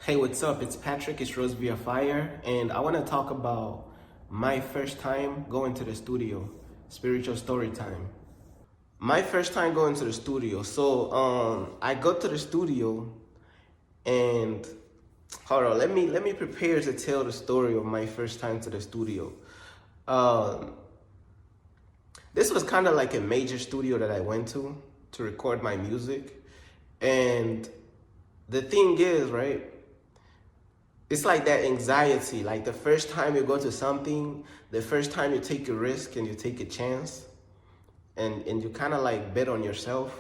Hey, what's up? It's Patrick, it's Rose via Fire, and I want to talk about my first time going to the studio, spiritual story time. My first time going to the studio. So, I go to the studio and hold on, let me prepare to tell the story of my first time to the studio. Um, this was kind of like a major studio that I went to record my music. And the thing is, right? It's like that anxiety, like the first time you go to something, the first time you take a risk and you take a chance and you kind of like bet on yourself.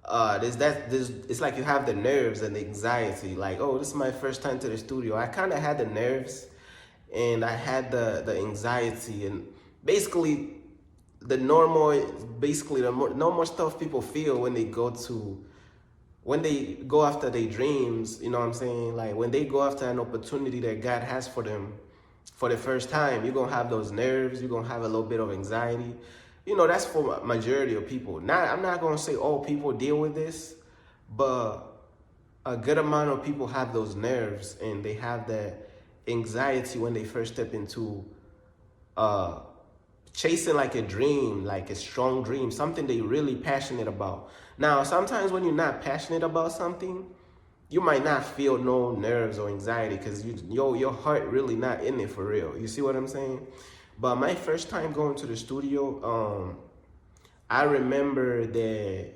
There's it's like you have the nerves and the anxiety, like, oh, this is my first time to the studio. I kind of had the nerves and I had the anxiety and basically the normal, normal stuff people feel when they go after their dreams, you know what I'm saying? Like when they go after an opportunity that God has for them for the first time, you're gonna have those nerves, you're gonna have a little bit of anxiety. You know, that's for majority of people. I'm not gonna say all people deal with this, but a good amount of people have those nerves and they have that anxiety when they first step into uh chasing like a dream, like a strong dream, something they really passionate about. Now, sometimes when you're not passionate about something, you might not feel no nerves or anxiety because your heart really not in it for real. You see what I'm saying? But my first time going to the studio, I remember that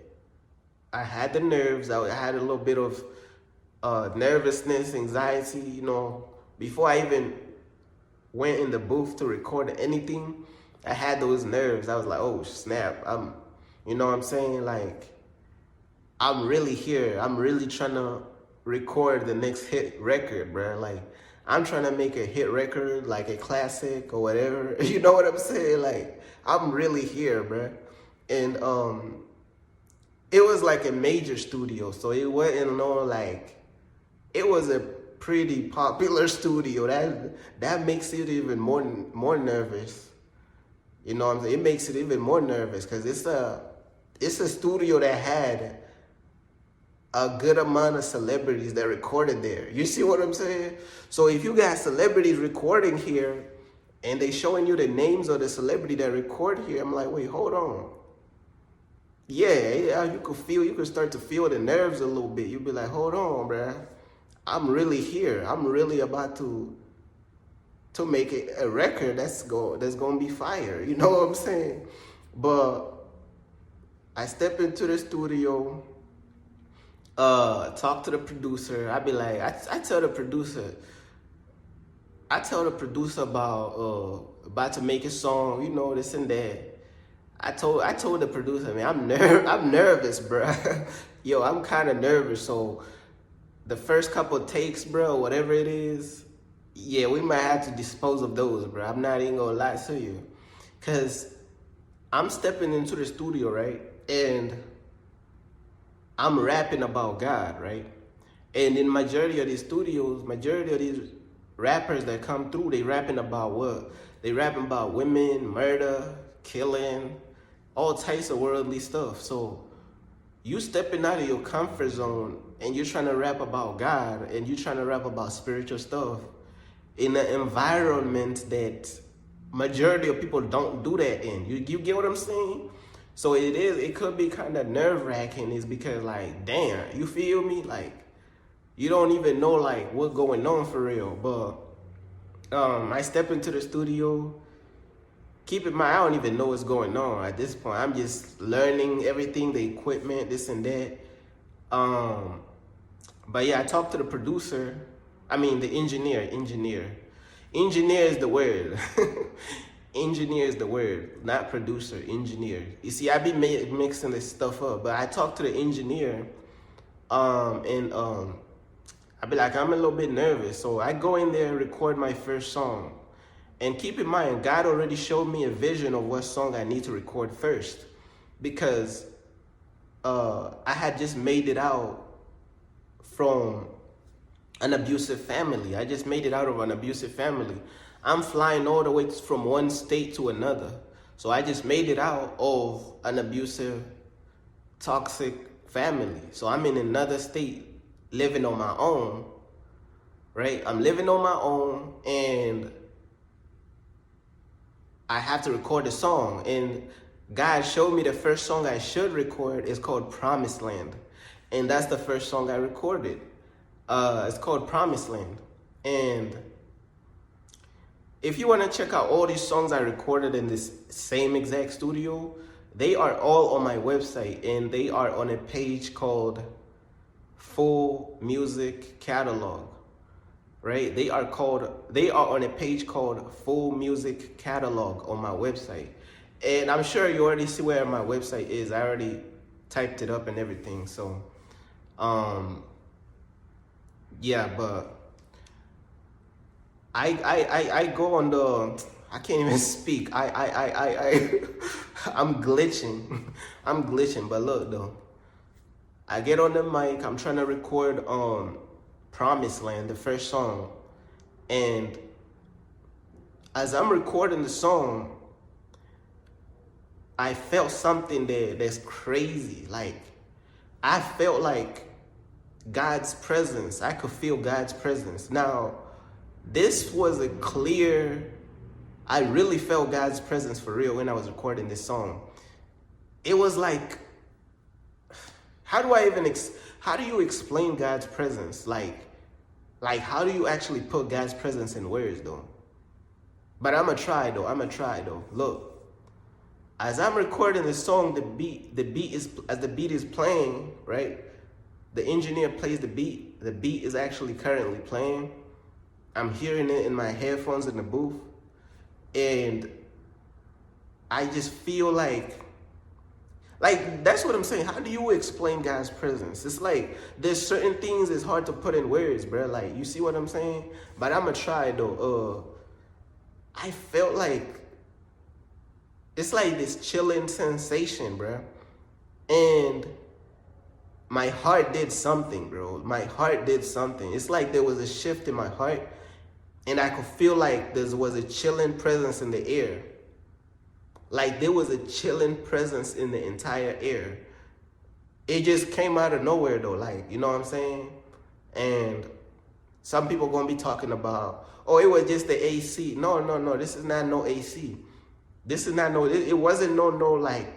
I had the nerves. I had a little bit of nervousness, anxiety, you know, before I even went in the booth to record anything. I had those nerves. I was like, oh snap, you know what I'm saying? Like, I'm really here. I'm really trying to record the next hit record, bro. Like, I'm trying to make a hit record, like a classic or whatever. You know what I'm saying? Like, I'm really here, bro. And it was like a major studio, so it wasn't no like, it was a pretty popular studio. That makes it even more nervous. You know what I'm saying? It makes it even more nervous because it's a studio that had a good amount of celebrities that recorded there. You see what I'm saying? So if you got celebrities recording here and they showing you the names of the celebrity that record here, I'm like, wait, hold on. Yeah, you could start to feel the nerves a little bit. You'll be like, hold on, bruh. I'm really here. I'm really about to make a record that's gonna be fire. You know what I'm saying? But I step into the studio, talk to the producer. I be like, I tell the producer, about to make a song, you know, this and that. I told the producer, man, I'm nervous, bro. Yo, I'm kind of nervous. So the first couple of takes, bro, whatever it is, yeah, we might have to dispose of those, bro. I'm not even gonna lie to you. Cause I'm stepping into the studio, right? And I'm rapping about God, right? And in majority of these studios, majority of these rappers that come through, they rapping about what? They rapping about women, murder, killing, all types of worldly stuff. So you stepping out of your comfort zone and you're trying to rap about God and you're trying to rap about spiritual stuff in an environment that majority of people don't do that in. You get what I'm saying? So it could be kind of nerve-wracking is because like, damn, you feel me? Like, you don't even know like what's going on for real. But I step into the studio. Keep in mind, I don't even know what's going on at this point. I'm just learning everything, the equipment, this and that. But yeah, I talked to the producer. I mean, the engineer. Engineer is the word. Engineer is the word, not producer, engineer. You see, I be mixing this stuff up, but I talked to the engineer, and I be like, I'm a little bit nervous. So I go in there and record my first song. And keep in mind, God already showed me a vision of what song I need to record first. Because I had just made it out from an abusive family. I just made it out of an abusive family. I'm flying all the way from one state to another. So I just made it out of an abusive, toxic family. So I'm in another state living on my own. right? I'm living on my own, and I have to record a song. And God showed me the first song I should record is called Promised Land. And that's the first song I recorded. It's called Promised Land. And if you want to check out all these songs I recorded in this same exact studio, they are all on my website, and they are on a page called Full Music Catalog, right? They are on a page called Full Music Catalog on my website. And I'm sure you already see where my website is. I already typed it up and everything. So, yeah, but I go on the, I can't even speak. I'm glitching. I'm glitching, but look though. I get on the mic, I'm trying to record Promised Land, the first song. And as I'm recording the song, I felt something there that's crazy. Like, I felt like God's presence. I could feel God's presence. Now, this was a clear, I really felt God's presence for real when I was recording this song. It was like, how do you explain God's presence? Like how do you actually put God's presence in words though? But I'm gonna try though. Look, as I'm recording the song, the beat is playing, right? The engineer plays the beat is actually currently playing. I'm hearing it in my headphones in the booth, and I just feel like that's what I'm saying. How do you explain God's presence? It's like there's certain things it's hard to put in words, bro. Like, you see what I'm saying? But I'm gonna try though. I felt like it's like this chilling sensation, bro. And my heart did something, bro. My heart did something. It's like there was a shift in my heart, and I could feel like there was a chilling presence in the air. Like there was a chilling presence in the entire air. It just came out of nowhere though, like, you know what I'm saying? And some people gonna be talking about, oh, it was just the AC. No, this is not no AC. This is not it wasn't no like,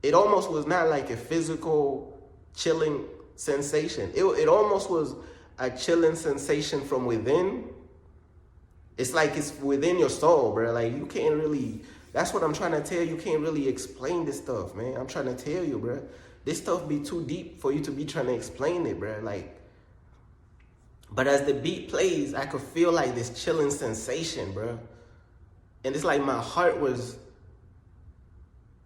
it almost was not like a physical chilling sensation. It almost was a chilling sensation from within. It's like it's within your soul, bro. Like, you can't really, that's what I'm trying to tell you. You can't really explain this stuff, man. I'm trying to tell you, bro. This stuff be too deep for you to be trying to explain it, bro. Like, but as the beat plays, I could feel like this chilling sensation, bro. And it's like my heart was,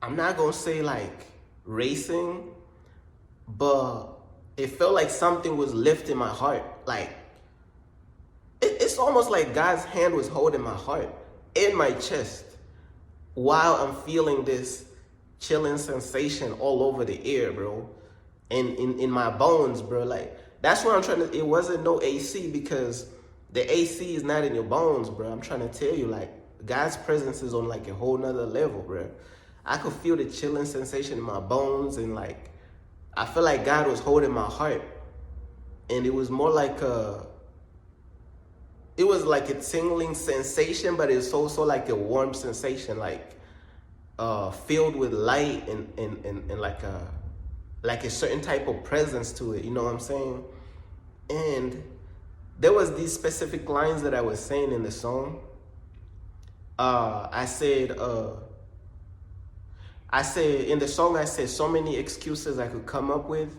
I'm not gonna say like racing, but it felt like something was lifting my heart. Like, it's almost like God's hand was holding my heart in my chest, while I'm feeling this chilling sensation all over the air, bro. And in my bones, bro. Like, that's what I'm trying to, it wasn't no AC, because the AC is not in your bones, bro. I'm trying to tell you, like, God's presence is on like a whole nother level, bro. I could feel the chilling sensation in my bones, and like, I feel like God was holding my heart. And it was more like it was like a tingling sensation, but it's also like a warm sensation, like filled with light and like a certain type of presence to it, you know what I'm saying? And there was these specific lines that I was saying in the song. I said in the song, I said so many excuses I could come up with,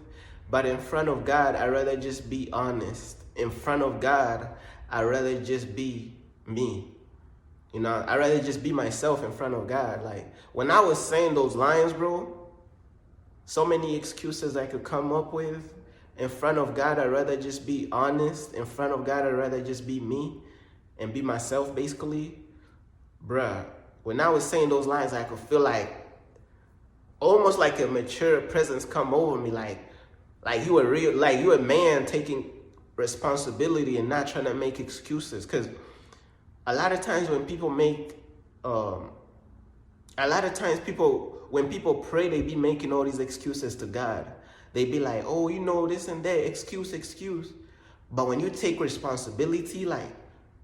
but in front of God, I'd rather just be honest. In front of God, I'd rather just be me. You know, I'd rather just be myself in front of God. Like, when I was saying those lines, bro, so many excuses I could come up with. In front of God, I'd rather just be honest. In front of God, I'd rather just be me and be myself, basically. Bruh, when I was saying those lines, I could feel like, almost like a mature presence come over me. Like you a man taking responsibility and not trying to make excuses. Because a lot of times when people make, when people pray, they be making all these excuses to God. They be like, oh, you know, this and that, excuse. But when you take responsibility, like,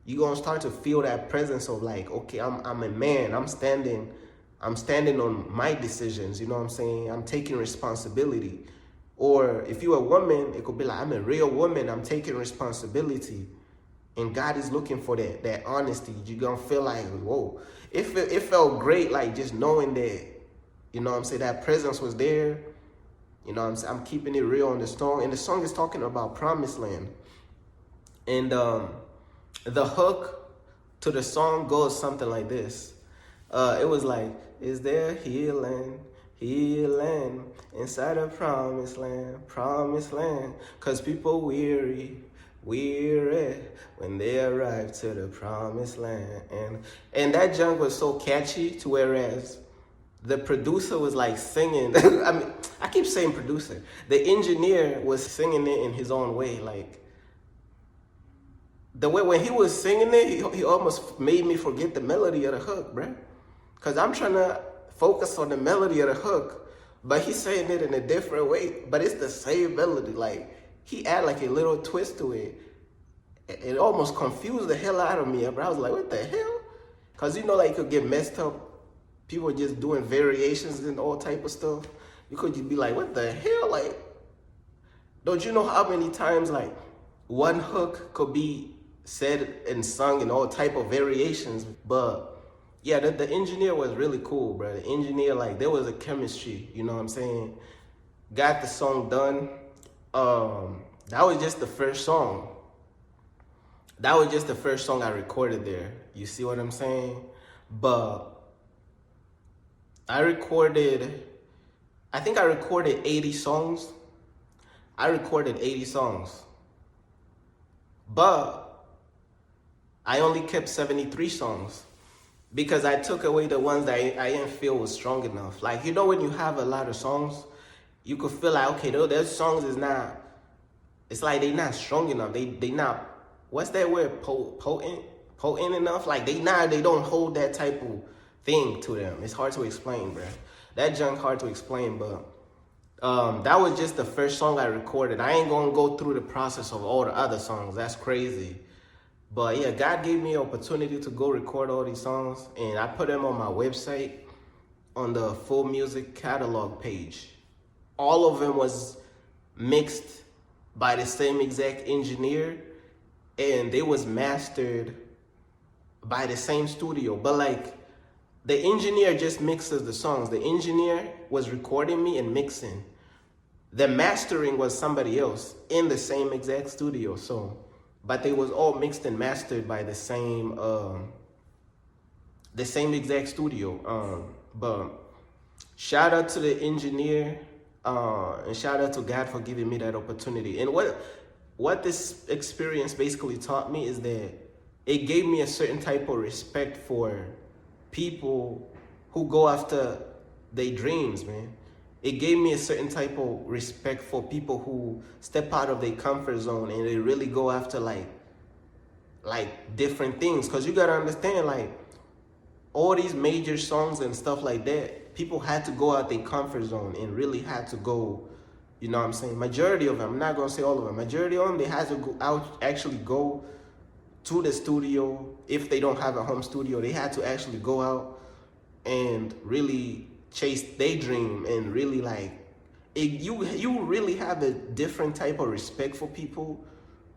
you're gonna start to feel that presence of like, okay, I'm a man, I'm standing on my decisions, you know what I'm saying? I'm taking responsibility. Or if you're a woman, it could be like, I'm a real woman, I'm taking responsibility. And God is looking for that honesty. You're gonna feel like, whoa. It felt great, like just knowing that, you know what I'm saying, that presence was there. You know what I'm saying? I'm keeping it real on the song. And the song is talking about promised land. And the hook to the song goes something like this. It was like, is there healing, healing inside a promised land, promised land? Cause people weary when they arrive to the promised land. And that junk was so catchy to whereas the producer was like singing. I mean, I keep saying producer. The engineer was singing it in his own way. Like, the way when he was singing it, he almost made me forget the melody of the hook, bruh. Because I'm trying to focus on the melody of the hook, but he's saying it in a different way. But it's the same melody. Like, he added like a little twist to it. It almost confused the hell out of me, bro. I was like, what the hell? Because, you know, like, you could get messed up. People just doing variations and all type of stuff. You could just be like, what the hell? Like, don't you know how many times, like, one hook could be said and sung in all type of variations? But yeah, the engineer was really cool, bro. The engineer, like, there was a chemistry, you know what I'm saying? Got the song done. That was just the first song. That was just the first song I recorded there. You see what I'm saying? But I think I recorded 80 songs. I recorded 80 songs. But I only kept 73 songs because I took away the ones that I didn't feel was strong enough. Like, you know, when you have a lot of songs, you could feel like, okay, those songs is not, it's like they not strong enough. They not, what's that word, potent enough? Like, they don't hold that type of thing to them. It's hard to explain, bro. That junk hard to explain, but that was just the first song I recorded. I ain't gonna go through the process of all the other songs. That's crazy. But yeah, God gave me an opportunity to go record all these songs, and I put them on my website on the full music catalog page. All of them was mixed by the same exact engineer, and they was mastered by the same studio. But like, the engineer just mixes the songs. The engineer was recording me and mixing. The mastering was somebody else in the same exact studio. So, but they was all mixed and mastered by the same exact studio. But shout out to the engineer, and shout out to God for giving me that opportunity. And what this experience basically taught me is that it gave me a certain type of respect for people who go after their dreams, man. It gave me a certain type of respect for people who step out of their comfort zone and they really go after like different things. Cause you gotta understand, like, all these major songs and stuff like that, people had to go out their comfort zone and really had to go, you know what I'm saying? Majority of them, I'm not gonna say all of them, majority of them, they had to go out, actually go to the studio. If they don't have a home studio, they had to actually go out and really chase their dream. And really, like, you really have a different type of respect for people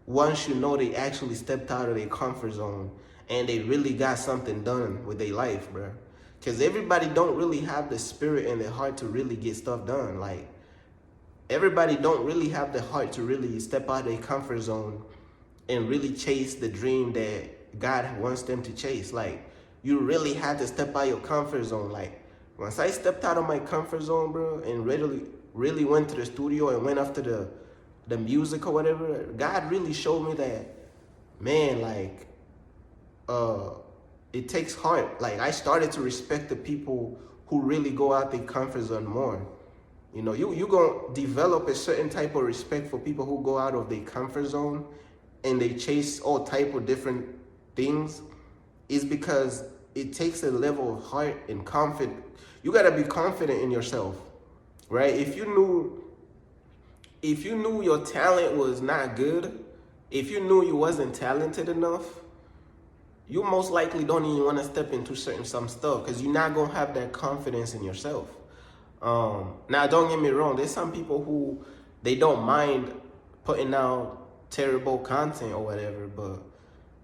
once you know they actually stepped out of their comfort zone and they really got something done with their life, bro. Because everybody don't really have the spirit and the heart to really get stuff done. Like, everybody don't really have the heart to really step out of their comfort zone and really chase the dream that God wants them to chase. Like, you really had to step out of your comfort zone. Like, once I stepped out of my comfort zone, bro, and really went to the studio and went after the music or whatever, God really showed me that, man, like, it takes heart. Like, I started to respect the people who really go out their comfort zone more. You know, you gonna develop a certain type of respect for people who go out of their comfort zone and they chase all type of different things, is because it takes a level of heart and confidence. You gotta be confident in yourself, right? If you knew your talent was not good, If you knew you wasn't talented enough, you most likely don't even want to step into some stuff because you're not gonna have that confidence in yourself. Now, don't get me wrong. There's some people who they don't mind putting out terrible content or whatever, but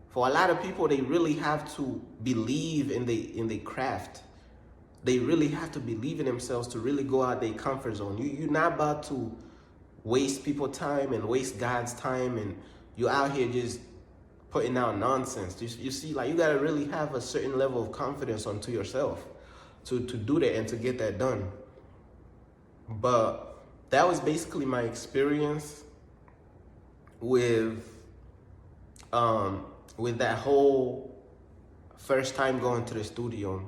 for a lot of people, they really have to believe in the craft. They really have to believe in themselves to really go out their comfort zone. You're not about to waste people's time and waste God's time, and you're out here just putting out nonsense. You see, like, you gotta really have a certain level of confidence onto yourself to do that and to get that done. But that was basically my experience with that whole first time going to the studio,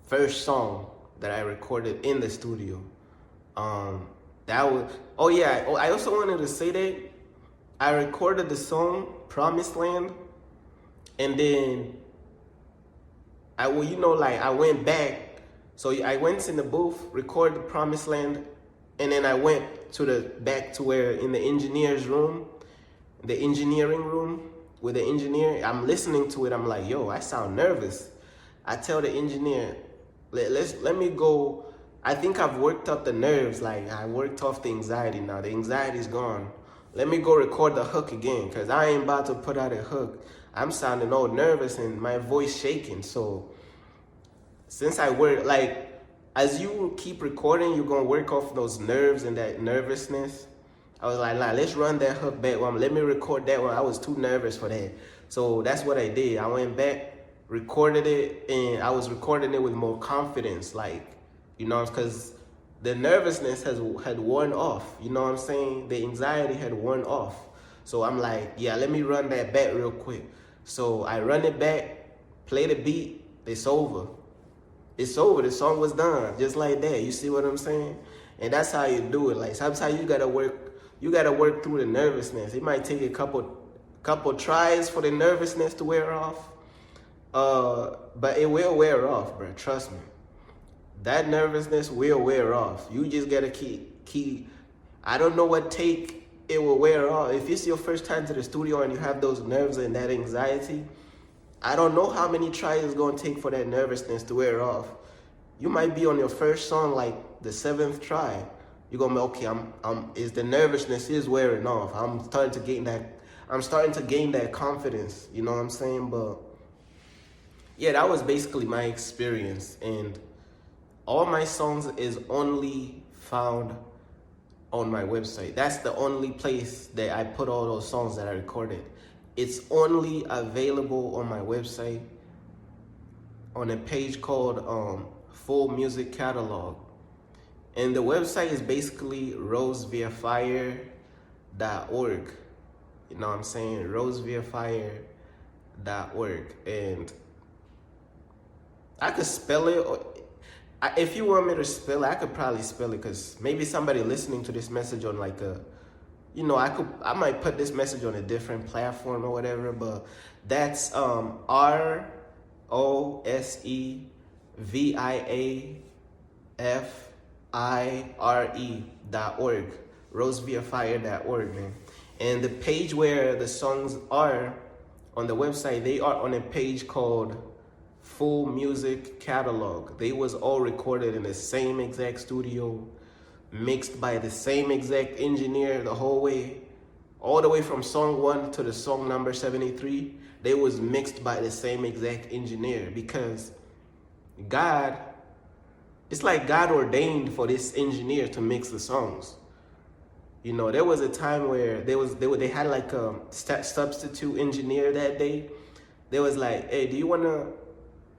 first song that I recorded in the studio. That was, oh yeah, I also wanted to say that I recorded the song Promised Land, and then I went back. So I went in the booth, recorded Promised Land, and then I went to back to where in the engineer's room, the engineering room with the engineer. I'm listening to it. I'm like, yo, I sound nervous. I tell the engineer, let me go. I think I've worked up the nerves. Like, I worked off the anxiety now. The anxiety's gone. Let me go record the hook again, because I ain't about to put out a hook. I'm sounding all nervous and my voice shaking. So since I work, like, as you keep recording, you're going to work off those nerves and that nervousness. I was like, nah, let's run that hook back one. Let me record that one. I was too nervous for that. So that's what I did. I went back, recorded it, and I was recording it with more confidence. Like, you know, because the nervousness had worn off. You know what I'm saying? The anxiety had worn off. So I'm like, yeah, let me run that back real quick. So I run it back, play the beat, it's over. It's over. The song was done, just like that. You see what I'm saying? And that's how you do it. Like, sometimes you gotta work through the nervousness. It might take a couple tries for the nervousness to wear off. But it will wear off, bro. Trust me. That nervousness will wear off. You just gotta keep. I don't know what take it will wear off. If it's your first time to the studio and you have those nerves and that anxiety, I don't know how many tries it's gonna take for that nervousness to wear off. You might be on your first song, like the 7th try. You're gonna be okay. Is the nervousness is wearing off? I'm starting to gain that confidence. You know what I'm saying? But yeah, that was basically my experience, and all my songs is only found on my website. That's the only place that I put all those songs that I recorded. It's only available on my website on a page called Full Music Catalog. And the website is basically roseviafire.org. You know what I'm saying? roseviafire.org. And I could spell it, or if you want me to spell it, I could probably spell it, because maybe somebody listening to this message on like I might put this message on a different platform or whatever, but that's roseviafire.org, roseviafire.org, man. And the page where the songs are on the website, they are on a page called Full Music Catalog. They was all recorded in the same exact studio, mixed by the same exact engineer the whole way, all the way from song 1 to the song number 73. They was mixed by the same exact engineer, because it's like God ordained for this engineer to mix the songs. You know, there was a time where they had like a substitute engineer that day. They was like, hey, do you want to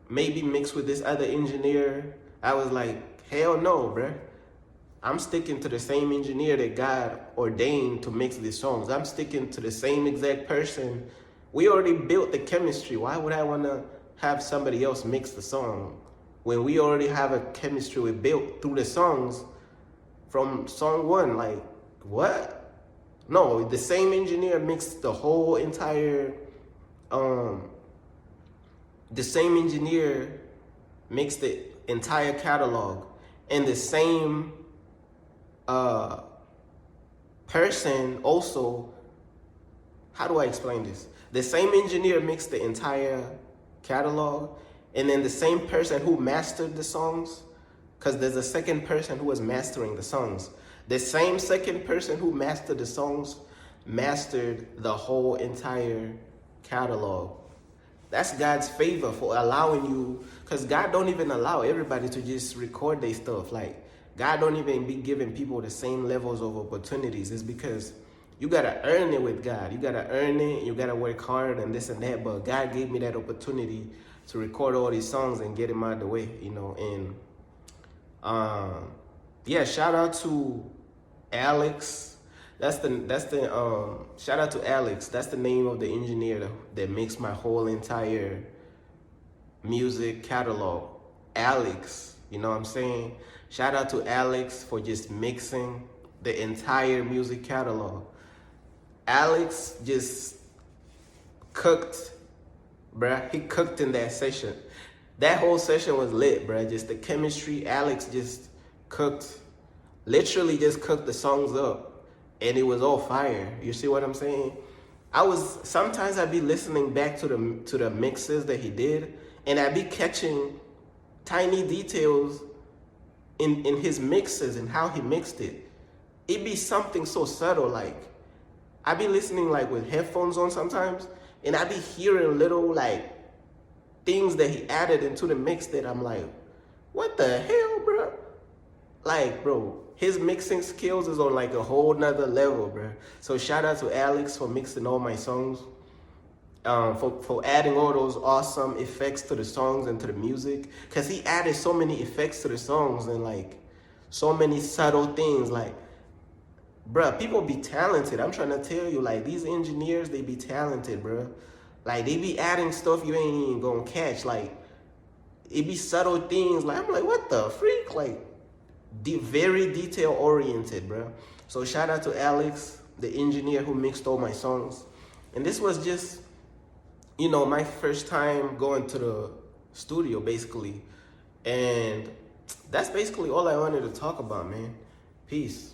maybe mix with this other engineer? I was like, hell no, bruh. I'm sticking to the same engineer that God ordained to mix these songs. I'm sticking to the same exact person. We already built the chemistry. Why would I want to have somebody else mix the song when we already have a chemistry we built through the songs from song 1? Like, what? No, the same engineer mixed the whole entire, the same engineer mixed the entire catalog, and the same person also how do I explain this? The same engineer mixed the entire catalog, and then the same person who mastered the songs, because there's a second person who was mastering the songs. The same second person who mastered the songs mastered the whole entire catalog. That's God's favor for allowing you, because God don't even allow everybody to just record their stuff. Like, God don't even be giving people the same levels of opportunities. It's because you gotta earn it with God. You gotta earn it, you gotta work hard and this and that. But God gave me that opportunity to record all these songs and get them out of the way, you know. And yeah, shout out to Alex. That's the shout out to Alex. That's the name of the engineer that makes my whole entire music catalog. Alex, you know what I'm saying? Shout out to Alex for just mixing the entire music catalog. Alex just cooked, bruh. He cooked in that session. That whole session was lit, bruh. Just the chemistry. Alex just cooked, literally just cooked the songs up. And it was all fire. You see what I'm saying? Sometimes I'd be listening back to the mixes that he did, and I'd be catching tiny details in his mixes and how he mixed it. It'd be something so subtle, like I'd be listening like with headphones on sometimes, and I'd be hearing little like things that he added into the mix that I'm like, what the hell, bro? Like, bro, his mixing skills is on like a whole nother level, bro. So shout out to Alex for mixing all my songs, for adding all those awesome effects to the songs and to the music. Cause he added so many effects to the songs and like so many subtle things. Like, bruh, people be talented. I'm trying to tell you, like these engineers, they be talented, bruh. Like they be adding stuff you ain't even gonna catch. Like it be subtle things. Like I'm like, what the freak? Like, very detail oriented, bro. So shout out to Alex, the engineer who mixed all my songs. And this was just, you know, my first time going to the studio, basically. And that's basically all I wanted to talk about, man. Peace.